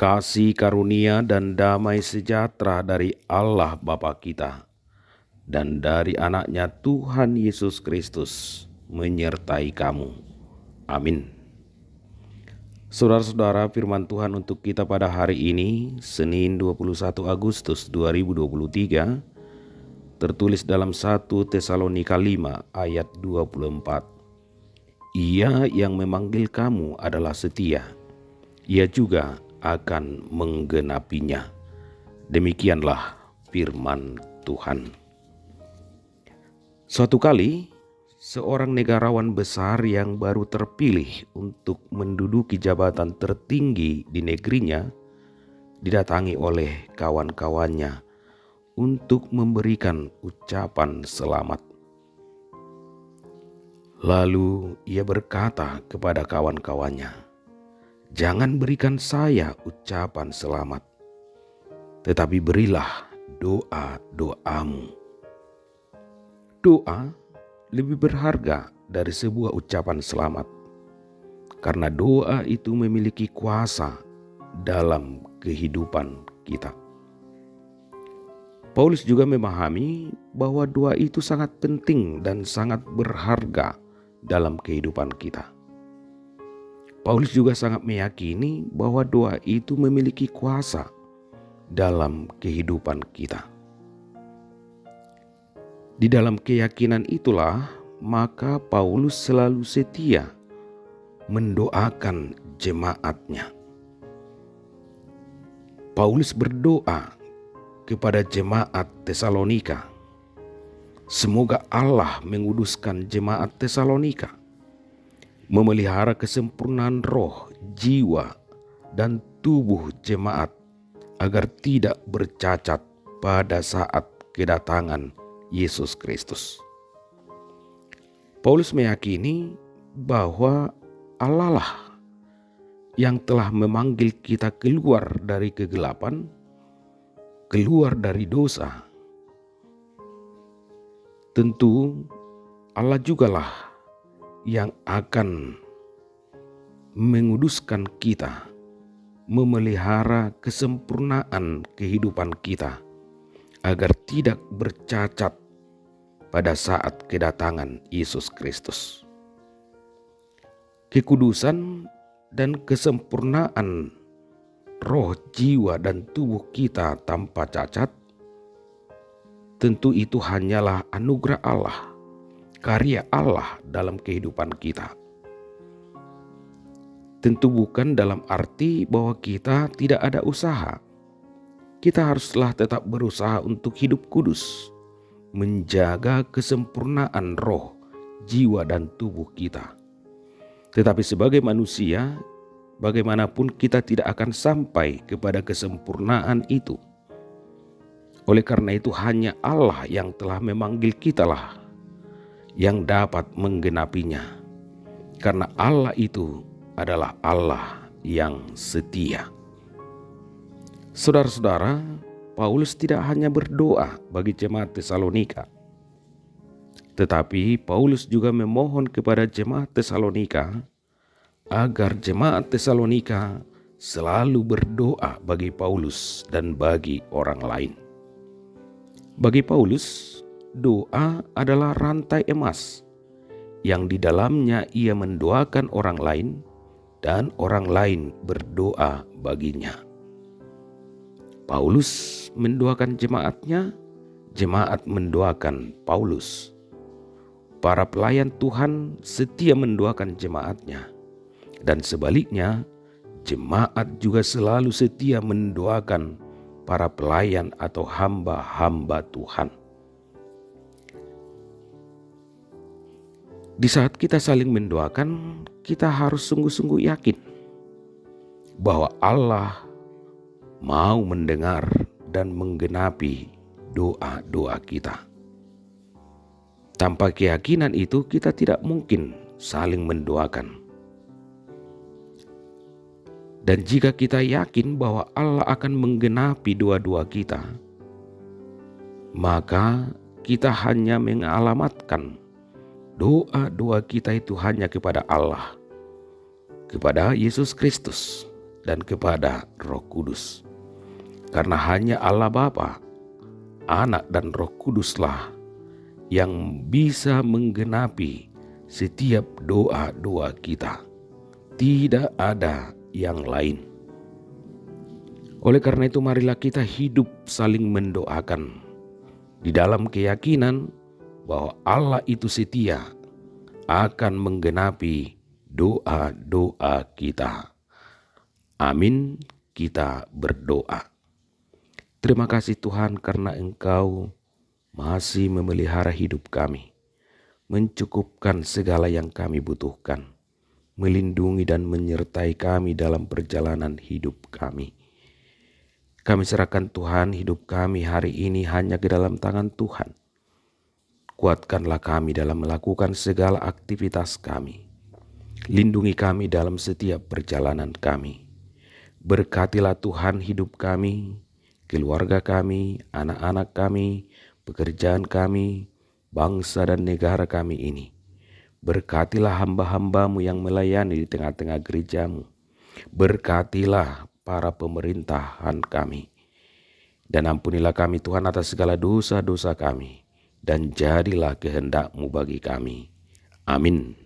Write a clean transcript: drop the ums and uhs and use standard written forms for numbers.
Kasih karunia dan damai sejahtera dari Allah Bapa kita dan dari anaknya Tuhan Yesus Kristus menyertai kamu. Amin. Saudara-saudara, firman Tuhan untuk kita pada hari ini, Senin 21 Agustus 2023, tertulis dalam 1 Tesalonika 5 ayat 24. Ia yang memanggil kamu adalah setia, ia juga akan menggenapinya. Demikianlah firman Tuhan. Suatu kali, seorang negarawan besar yang baru terpilih untuk menduduki jabatan tertinggi di negerinya didatangi oleh kawan-kawannya untuk memberikan ucapan selamat. Lalu ia berkata kepada kawan-kawannya, "Jangan berikan saya ucapan selamat, tetapi berilah doa-doamu." Doa lebih berharga dari sebuah ucapan selamat, karena doa itu memiliki kuasa dalam kehidupan kita. Paulus juga memahami bahwa doa itu sangat penting dan sangat berharga dalam kehidupan kita. Paulus juga sangat meyakini bahwa doa itu memiliki kuasa dalam kehidupan kita. Di dalam keyakinan itulah, maka Paulus selalu setia mendoakan jemaatnya. Paulus berdoa kepada jemaat Tesalonika, semoga Allah menguduskan jemaat Tesalonika, memelihara kesempurnaan roh, jiwa, dan tubuh jemaat agar tidak bercacat pada saat kedatangan Yesus Kristus. Paulus meyakini bahwa Allah lah yang telah memanggil kita keluar dari kegelapan, keluar dari dosa. Tentu Allah jugalah yang akan menguduskan kita, memelihara kesempurnaan kehidupan kita agar tidak bercacat pada saat kedatangan Yesus Kristus. Kekudusan dan kesempurnaan roh, jiwa, dan tubuh kita tanpa cacat, tentu itu hanyalah anugerah Allah, karya Allah dalam kehidupan kita. Tentu bukan dalam arti bahwa kita tidak ada usaha. Kita haruslah tetap berusaha untuk hidup kudus, menjaga kesempurnaan roh, jiwa, dan tubuh kita. Tetapi sebagai manusia, bagaimanapun kita tidak akan sampai kepada kesempurnaan itu. Oleh karena itu hanya Allah yang telah memanggil kita lah yang dapat menggenapinya. Karena Allah itu adalah Allah yang setia. Saudara-saudara, Paulus tidak hanya berdoa bagi jemaat Tesalonika, tetapi Paulus juga memohon kepada jemaat Tesalonika agar jemaat Tesalonika selalu berdoa bagi Paulus dan bagi orang lain. Bagi Paulus, doa adalah rantai emas yang di dalamnya ia mendoakan orang lain dan orang lain berdoa baginya. Paulus mendoakan jemaatnya, jemaat mendoakan Paulus. Para pelayan Tuhan setia mendoakan jemaatnya, dan sebaliknya jemaat juga selalu setia mendoakan para pelayan atau hamba-hamba Tuhan. Di saat kita saling mendoakan, kita harus sungguh-sungguh yakin bahwa Allah mau mendengar dan menggenapi doa-doa kita. Tanpa keyakinan itu, kita tidak mungkin saling mendoakan. Dan jika kita yakin bahwa Allah akan menggenapi doa-doa kita, maka kita hanya mengalamatkan doa-doa kita itu hanya kepada Allah, kepada Yesus Kristus, dan kepada Roh Kudus. Karena hanya Allah Bapa, Anak dan Roh Kuduslah yang bisa menggenapi setiap doa-doa kita. Tidak ada yang lain. Oleh karena itu marilah kita hidup saling mendoakan di dalam keyakinan bahwa Allah itu setia akan menggenapi doa-doa kita. Amin. Kita berdoa. Terima kasih Tuhan karena Engkau masih memelihara hidup kami, mencukupkan segala yang kami butuhkan, melindungi dan menyertai kami dalam perjalanan hidup kami. Kami serahkan Tuhan hidup kami hari ini hanya ke dalam tangan Tuhan. Kuatkanlah kami dalam melakukan segala aktivitas kami. Lindungi kami dalam setiap perjalanan kami. Berkatilah Tuhan hidup kami, keluarga kami, anak-anak kami, pekerjaan kami, bangsa dan negara kami ini. Berkatilah hamba-hambamu yang melayani di tengah-tengah gerejamu. Berkatilah para pemerintahan kami. Dan ampunilah kami Tuhan atas segala dosa-dosa kami. Dan jadilah kehendak-Mu bagi kami. Amin.